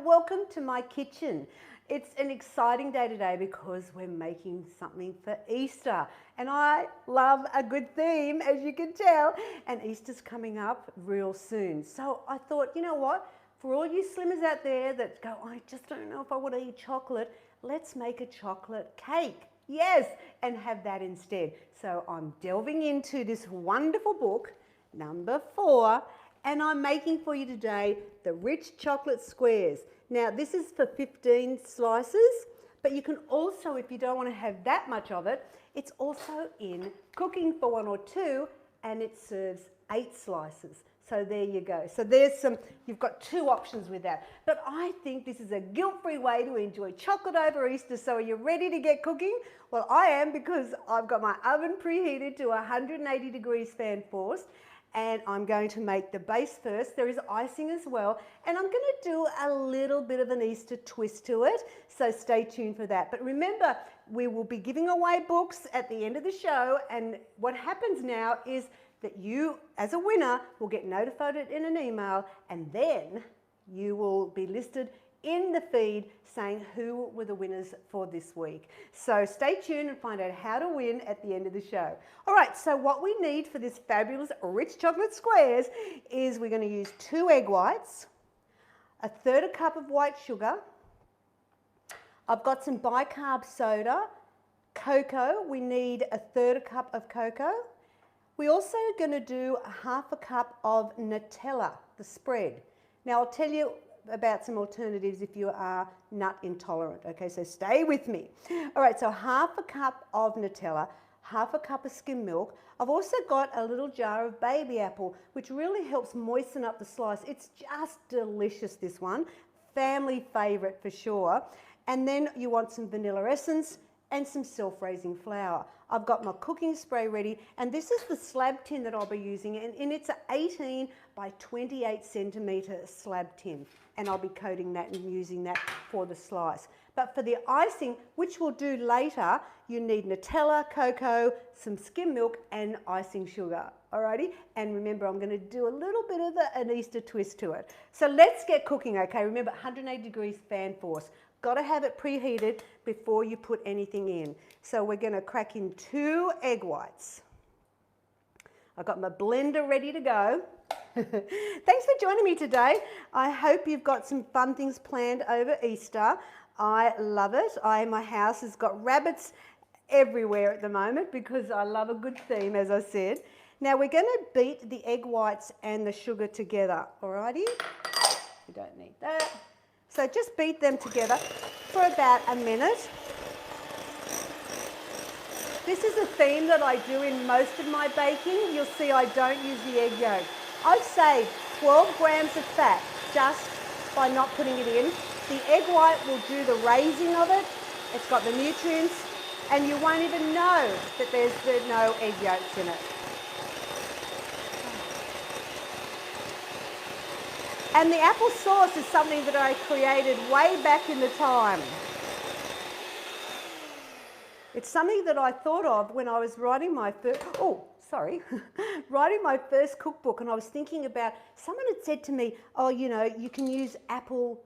and welcome to my kitchen. It's an exciting day today because we're making something for Easter, and I love a good theme, as you can tell, and Easter's coming up real soon. So I thought, you know what, for all you slimmers out there that go, I just don't know if I want to eat chocolate, let's make a chocolate cake. Yes, and have that instead. So I'm delving into this wonderful book, number 4, and I'm making for you today the rich chocolate squares. Now this is for 15 slices, but you can also, if you don't want to have that much of it, it's also in Cooking for 1 or 2, and it serves 8 slices. So there you go. So there's some, you've got 2 options with that. But I think this is a guilt-free way to enjoy chocolate over Easter. So are you ready to get cooking? Well, I am, because I've got my oven preheated to 180 degrees fan forced. And I'm going to make the base first. There is icing as well, and I'm going to do a little bit of an Easter twist to it, so stay tuned for that. But remember, we will be giving away books at the end of the show, and what happens now is that you, as a winner, will get notified in an email, and then you will be listed in the feed saying who were the winners for this week. So stay tuned and find out how to win at the end of the show. All right, so what we need for this fabulous rich chocolate squares is we're going to use 2 egg whites, 1/3 cup of white sugar. I've got some bicarb soda, cocoa. We need 1/3 cup of cocoa. We're also going to do 1/2 cup of Nutella, the spread. Now I'll tell you about some alternatives if you are nut intolerant. Okay, so stay with me. All right, so 1/2 cup of Nutella, 1/2 cup of skim milk. I've also got a little jar of baby apple, which really helps moisten up the slice. It's just delicious, this one. Family favorite for sure. And then you want some vanilla essence and some self-raising flour. I've got my cooking spray ready, and this is the slab tin that I'll be using, and it's an 18 by 28 centimetre slab tin, and I'll be coating that and using that for the slice. But for the icing, which we'll do later, you need Nutella, cocoa, some skim milk and icing sugar, alrighty? And remember, I'm going to do a little bit of an Easter twist to it. So let's get cooking, okay? Remember, 180 degrees fan force. Got to have it preheated before you put anything in. So we're going to crack in 2 egg whites. I've got my blender ready to go. Thanks for joining me today. I hope you've got some fun things planned over Easter. I love it. My house has got rabbits everywhere at the moment because I love a good theme, as I said. Now we're going to beat the egg whites and the sugar together, alrighty? You don't need that. So just beat them together for about a minute. This is a theme that I do in most of my baking. You'll see I don't use the egg yolk. I've saved 12 grams of fat just by not putting it in. The egg white will do the raising of it. It's got the nutrients, and you won't even know that there's no egg yolks in it. And the apple sauce is something that I created way back in the time. It's something that I thought of when I was writing my first, writing my first cookbook, and I was thinking about, someone had said to me, oh, you know, you can use apple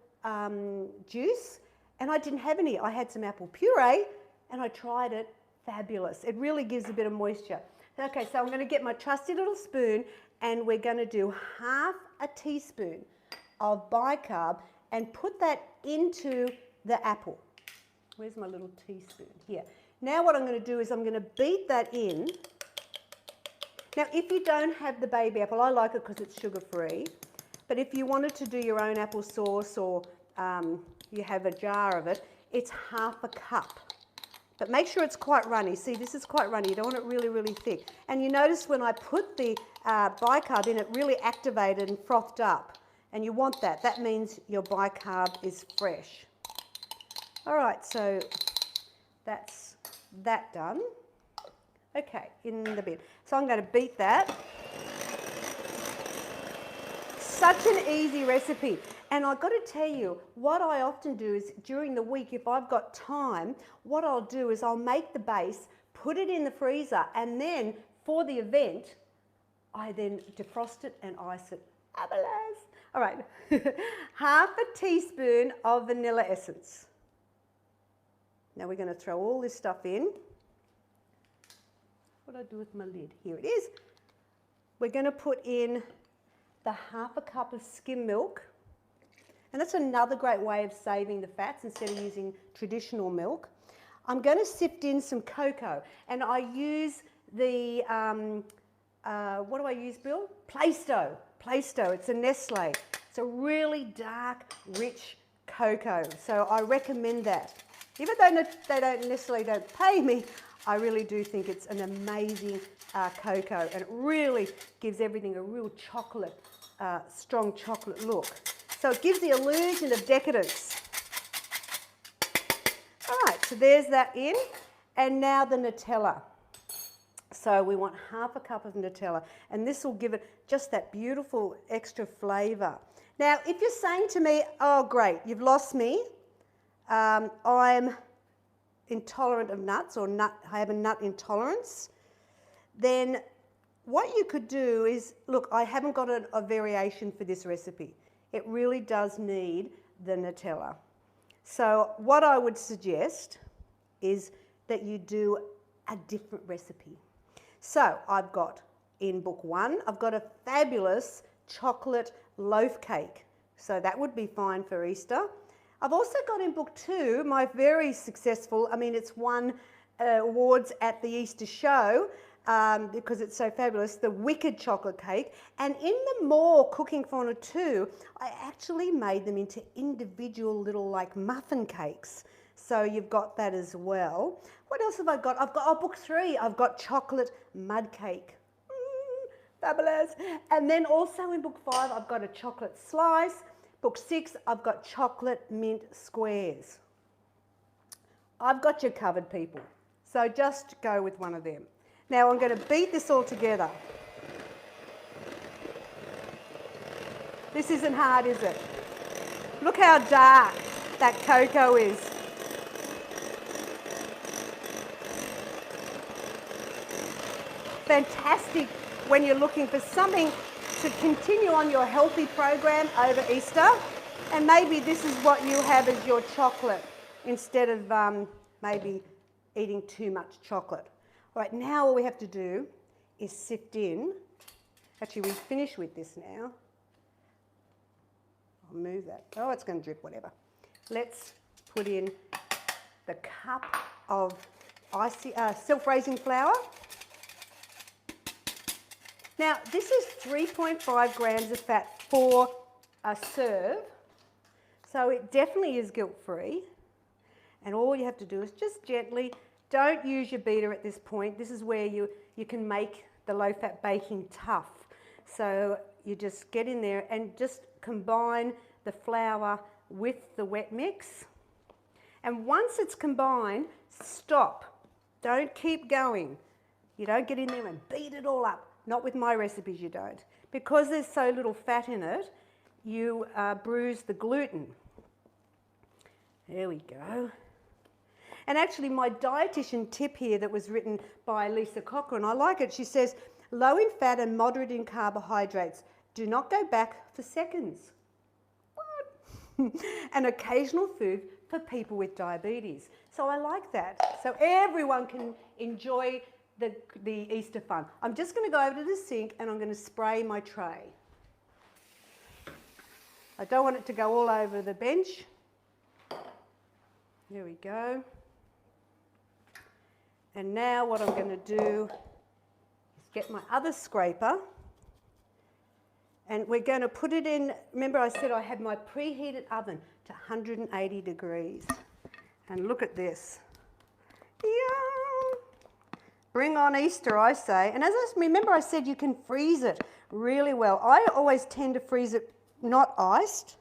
juice, and I didn't have any. I had some apple puree, and I tried it. Fabulous. It really gives a bit of moisture. Okay, so I'm going to get my trusty little spoon, and we're going to do 1/2 teaspoon of bicarb and put that into the apple. Where's my little teaspoon? Here. Now what I'm going to do is I'm going to beat that in. Now if you don't have the baby apple, I like it because it's sugar-free, but if you wanted to do your own apple sauce, or you have a jar of it, it's 1/2 cup. But make sure it's quite runny. See, this is quite runny. You don't want it really, really thick. And you notice when I put the bicarb in, it really activated and frothed up. And you want that. That means your bicarb is fresh. All right, so that's that done. Okay, in the bin. So I'm going to beat that. Such an easy recipe. And I've got to tell you, what I often do is during the week, if I've got time, what I'll do is I'll make the base, put it in the freezer, and then for the event, I then defrost it and ice it. Fabulous. All right, half a teaspoon of vanilla essence. Now we're going to throw all this stuff in. What do I do with my lid? Here it is. We're going to put in the half a cup of skim milk. And that's another great way of saving the fats instead of using traditional milk. I'm going to sift in some cocoa, and I use the, what do I use, Bill? Plaistow. Plaistow, it's a Nestle. It's a really dark, rich cocoa, so I recommend that. Even though they don't necessarily pay me, I really do think it's an amazing cocoa, and it really gives everything a real chocolate, strong chocolate look. So it gives the illusion of decadence. All right, so there's that in, and now the Nutella. So we want half a cup of Nutella, and this will give it just that beautiful extra flavour. Now, if you're saying to me, oh great, you've lost me, I'm intolerant of nuts, or I have a nut intolerance, then what you could do is, look, I haven't got a variation for this recipe. It really does need the Nutella. So what I would suggest is that you do a different recipe. So I've got, in book 1, I've got a fabulous chocolate loaf cake. So that would be fine for Easter. I've also got in book 2 my very successful, it's won awards at the Easter show because it's so fabulous, the Wicked chocolate cake. And in the More Cooking Fauna 2, I actually made them into individual little like muffin cakes. So you've got that as well. What else have I got? I've got, book 3, I've got chocolate mud cake. Fabulous. And then also in book 5, I've got a chocolate slice. Book 6, I've got chocolate mint squares. I've got you covered, people. So just go with one of them. Now I'm going to beat this all together. This isn't hard, is it? Look how dark that cocoa is. Fantastic when you're looking for something to continue on your healthy program over Easter, and maybe this is what you have as your chocolate instead of maybe eating too much chocolate. All right, now all we have to do is sift in. Actually, we finish with this now. I'll move that. Oh, it's going to drip, whatever. Let's put in the cup of self-raising flour. Now, this is 3.5 grams of fat for a serve, so it definitely is guilt-free. And all you have to do is just gently, don't use your beater at this point. This is where you can make the low-fat baking tough. So you just get in there and just combine the flour with the wet mix. And once it's combined, stop. Don't keep going. You don't get in there and beat it all up. Not with my recipes, you don't. Because there's so little fat in it, you bruise the gluten. There we go. And actually my dietitian tip here that was written by Lisa Cochran, I like it. She says, low in fat and moderate in carbohydrates. Do not go back for seconds. What? An occasional food for people with diabetes. So I like that. So everyone can enjoy the Easter fun. I'm just going to go over to the sink and I'm going to spray my tray. I don't want it to go all over the bench. There we go. And now what I'm going to do is get my other scraper and we're going to put it in. Remember I said I had my preheated oven to 180 degrees. And look at this. Yeah. Bring on Easter, I say. And remember I said you can freeze it really well. I always tend to freeze it not iced,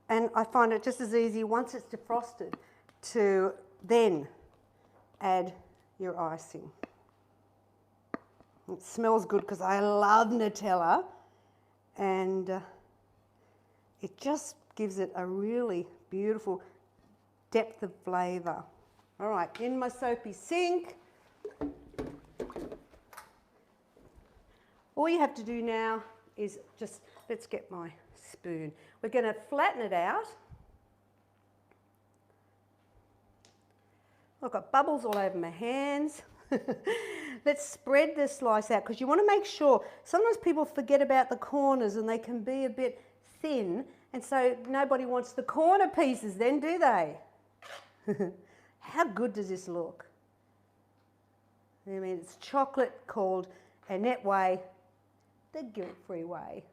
and I find it just as easy once it's defrosted to then add your icing. It smells good because I love Nutella, and it just gives it a really beautiful depth of flavour. All right, in my soapy sink. All you have to do now is just, let's get my spoon. We're going to flatten it out. I've got bubbles all over my hands. Let's spread the slice out because you want to make sure, sometimes people forget about the corners and they can be a bit thin, and so nobody wants the corner pieces then, do they? How good does this look? I mean, it's chocolate called Annette Way, the guilt-free way.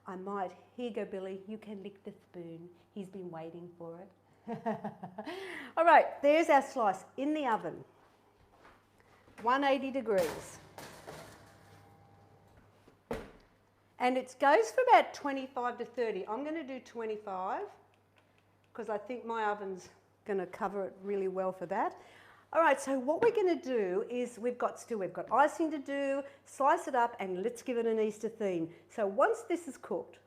I might, here you go Billy, you can lick the spoon. He's been waiting for it. All right, there's our slice in the oven. 180 degrees. And it goes for about 25 to 30. I'm going to do 25 because I think my oven's going to cover it really well for that. All right, so what we're going to do is we've got icing to do, slice it up, and let's give it an Easter theme. So once this is cooked,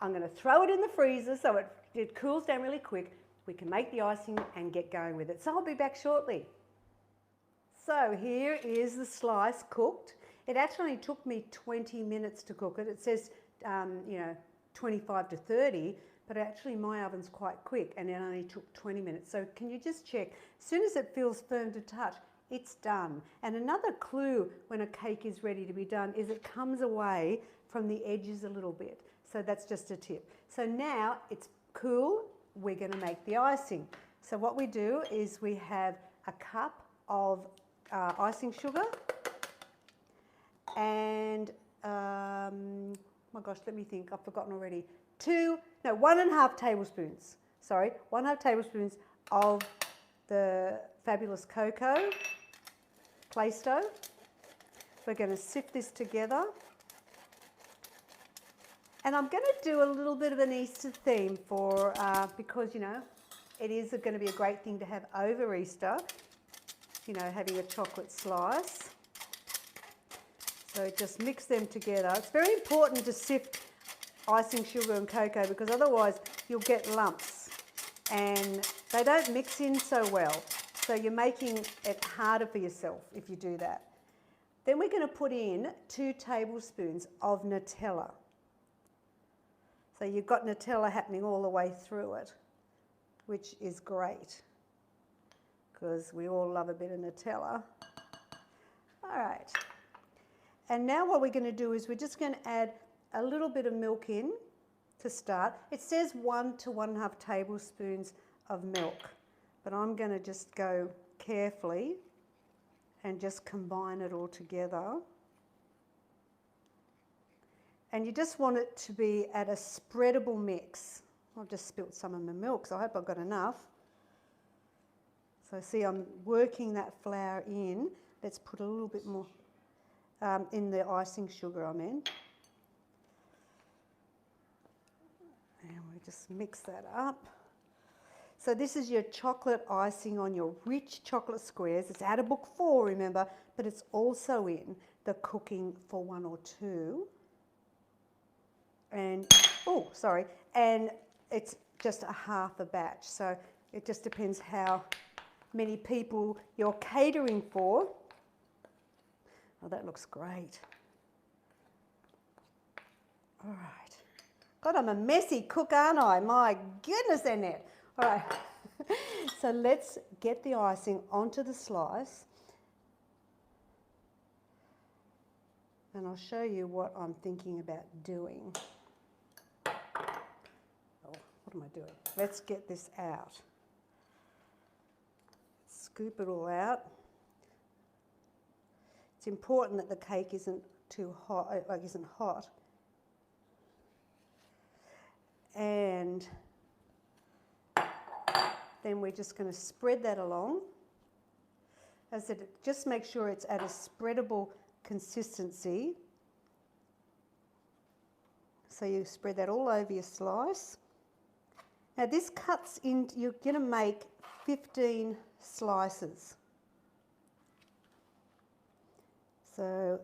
I'm going to throw it in the freezer so it cools down really quick. We can make the icing and get going with it. So I'll be back shortly. So here is the slice cooked. It actually took me 20 minutes to cook it. It says, 25 to 30, but actually my oven's quite quick and it only took 20 minutes. So can you just check? As soon as it feels firm to touch, it's done. And another clue when a cake is ready to be done is it comes away from the edges a little bit. So that's just a tip. So now it's cool, we're going to make the icing. So what we do is we have a cup of icing sugar and, oh my gosh, let me think, I've forgotten already. 1.5 tablespoons, sorry, 1.5 tablespoons of the fabulous cocoa Play-Doh. We're going to sift this together. And I'm going to do a little bit of an Easter theme for, because, it is going to be a great thing to have over Easter, having a chocolate slice. So just mix them together. It's very important to sift icing sugar and cocoa because otherwise you'll get lumps and they don't mix in so well. So you're making it harder for yourself if you do that. Then we're going to put in 2 tablespoons of Nutella. So you've got Nutella happening all the way through it, which is great because we all love a bit of Nutella. All right. And now what we're going to do is we're just going to add a little bit of milk in to start. It says 1 to 1.5 tablespoons of milk, but I'm going to just go carefully and just combine it all together. And you just want it to be at a spreadable mix. I've just spilt some of my milk, so I hope I've got enough. So see, I'm working that flour in. Let's put a little bit more in the icing sugar I'm in. And we just mix that up. So this is your chocolate icing on your rich chocolate squares. It's out of book 4, remember, but it's also in the cooking for 1 or 2. And, and it's just a half a batch. So it just depends how many people you're catering for. Oh, that looks great. All right. God, I'm a messy cook, aren't I? My goodness, Annette. All right. So let's get the icing onto the slice. And I'll show you what I'm thinking about doing. Oh, what am I doing? Let's get this out. Scoop it all out. It's important that the cake isn't too hot, isn't hot. And then we're just going to spread that along. As I said, just make sure it's at a spreadable consistency. So you spread that all over your slice. Now this cuts in, you're going to make 15 slices. So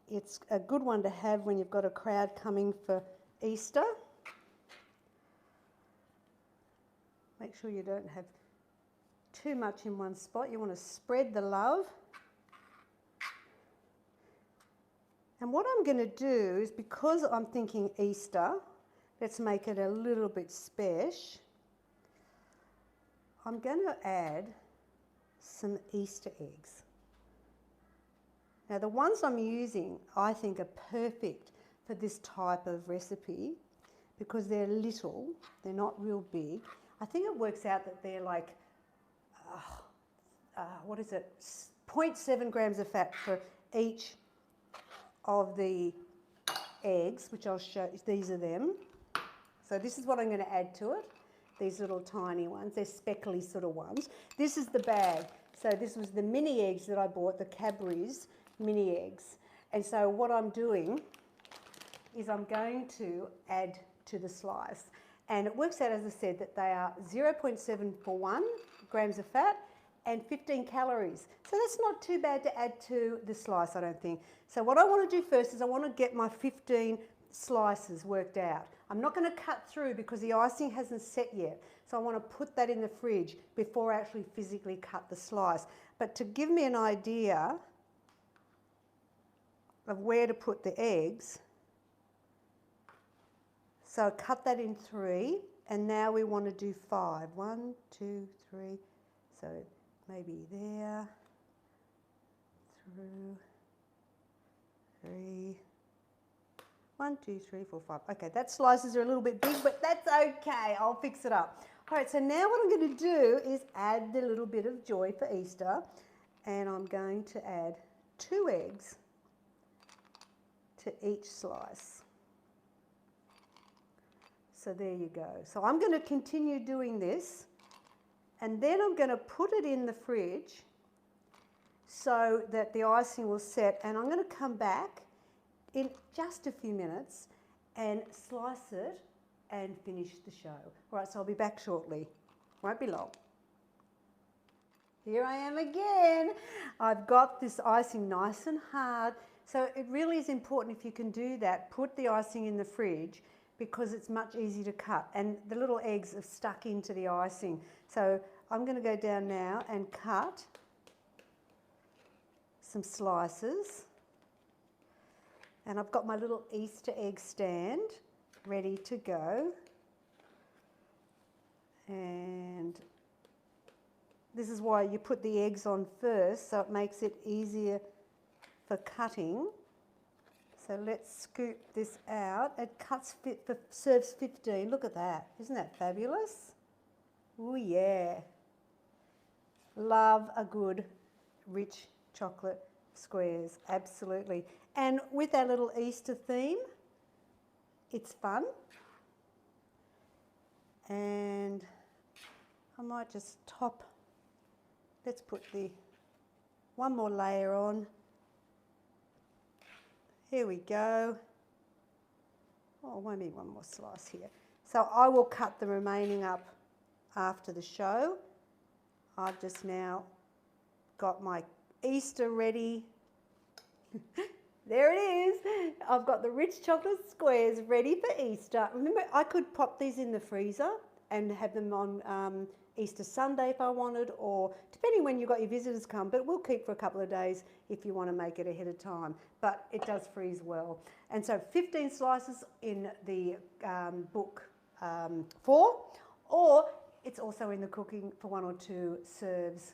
it's a good one to have when you've got a crowd coming for Easter. Make sure you don't have too much in one spot. You want to spread the love. And what I'm going to do is, because I'm thinking Easter, let's make it a little bit special. I'm going to add some Easter eggs. Now the ones I'm using I think are perfect for this type of recipe because they're little, they're not real big. I think it works out that they're like, what is it, 0.7 grams of fat for each of the eggs, which I'll show, these are them. So this is what I'm going to add to it. These little tiny ones, they're speckly sort of ones. This is the bag. So this was the mini eggs that I bought, the Cadburys mini eggs. And so what I'm doing is I'm going to add to the slice. And it works out, as I said, that they are 0.741 grams of fat and 15 calories. So that's not too bad to add to the slice, I don't think. So what I want to do first is I want to get my 15 slices worked out. I'm not going to cut through because the icing hasn't set yet. So I want to put that in the fridge before I actually physically cut the slice. But to give me an idea of where to put the eggs, so cut that in 3, and now we want to do 5. 1, 2, 3, so maybe there, through, 3, 1, 2, 3, 4, 5. Okay, that slices are a little bit big, but that's okay. I'll fix it up. All right, so now what I'm going to do is add the little bit of joy for Easter, and I'm going to add 2 eggs to each slice. So there you go. So I'm going to continue doing this, and then I'm going to put it in the fridge so that the icing will set, and I'm going to come back in just a few minutes and slice it and finish the show. All right, so I'll be back shortly. Won't be long. Here I am again. I've got this icing nice and hard. So it really is important, if you can do that, put the icing in the fridge because it's much easier to cut. And the little eggs are stuck into the icing. So I'm going to go down now and cut some slices. And I've got my little Easter egg stand ready to go. And this is why you put the eggs on first, so it makes it easier for cutting. So let's scoop this out. It serves 15. Look at that. Isn't that fabulous? Oh yeah. Love a good rich chocolate squares, absolutely. And with our little Easter theme, it's fun. And I might just let's put one more layer on. Here we go. Oh, maybe one more slice here. So I will cut the remaining up after the show. I've just now got my Easter ready. There it is. I've got the rich chocolate squares ready for Easter. Remember, I could pop these in the freezer and have them on Easter Sunday if I wanted, or depending when you've got your visitors come, but we'll keep for a couple of days if you want to make it ahead of time. But it does freeze well. And so 15 slices in the book 4, or it's also in the Cooking for 1 or 2 serves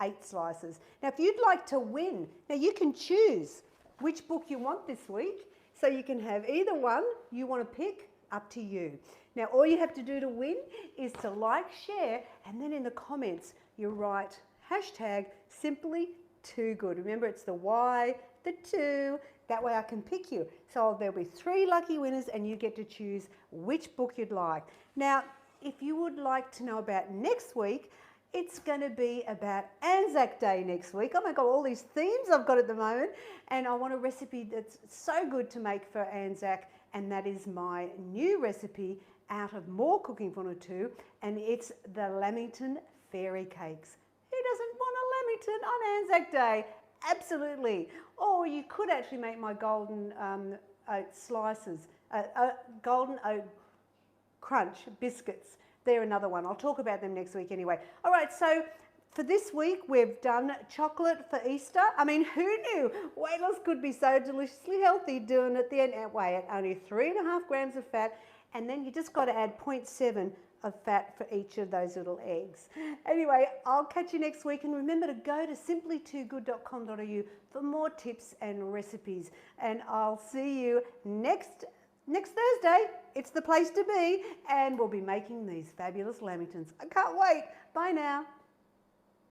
8 slices. Now, if you'd like to win, now you can choose which book you want this week. So you can have either one you want to pick, up to you. Now, all you have to do to win is to like, share, and then in the comments, you write #Symply2Good. Remember, it's the Y, the 2, that way I can pick you. So there'll be 3 lucky winners and you get to choose which book you'd like. Now, if you would like to know about next week, it's going to be about Anzac Day next week. Oh my God, all these themes I've got at the moment. And I want a recipe that's so good to make for Anzac, and that is my new recipe out of more Cooking for 1 or 2, and it's the Lamington fairy cakes. Who doesn't want a Lamington on Anzac Day? Absolutely. Or you could actually make my golden oat slices, golden oat crunch biscuits. They're another one. I'll talk about them next week anyway. All right, so for this week, we've done chocolate for Easter. I mean, who knew weight loss could be so deliciously healthy doing it the way at only 3.5 grams of fat and then you just got to add 0.7 of fat for each of those little eggs. Anyway, I'll catch you next week, and remember to go to simplytoogood.com.au for more tips and recipes, and I'll see you next Thursday. It's the place to be, and we'll be making these fabulous lamingtons. I can't wait. Bye now.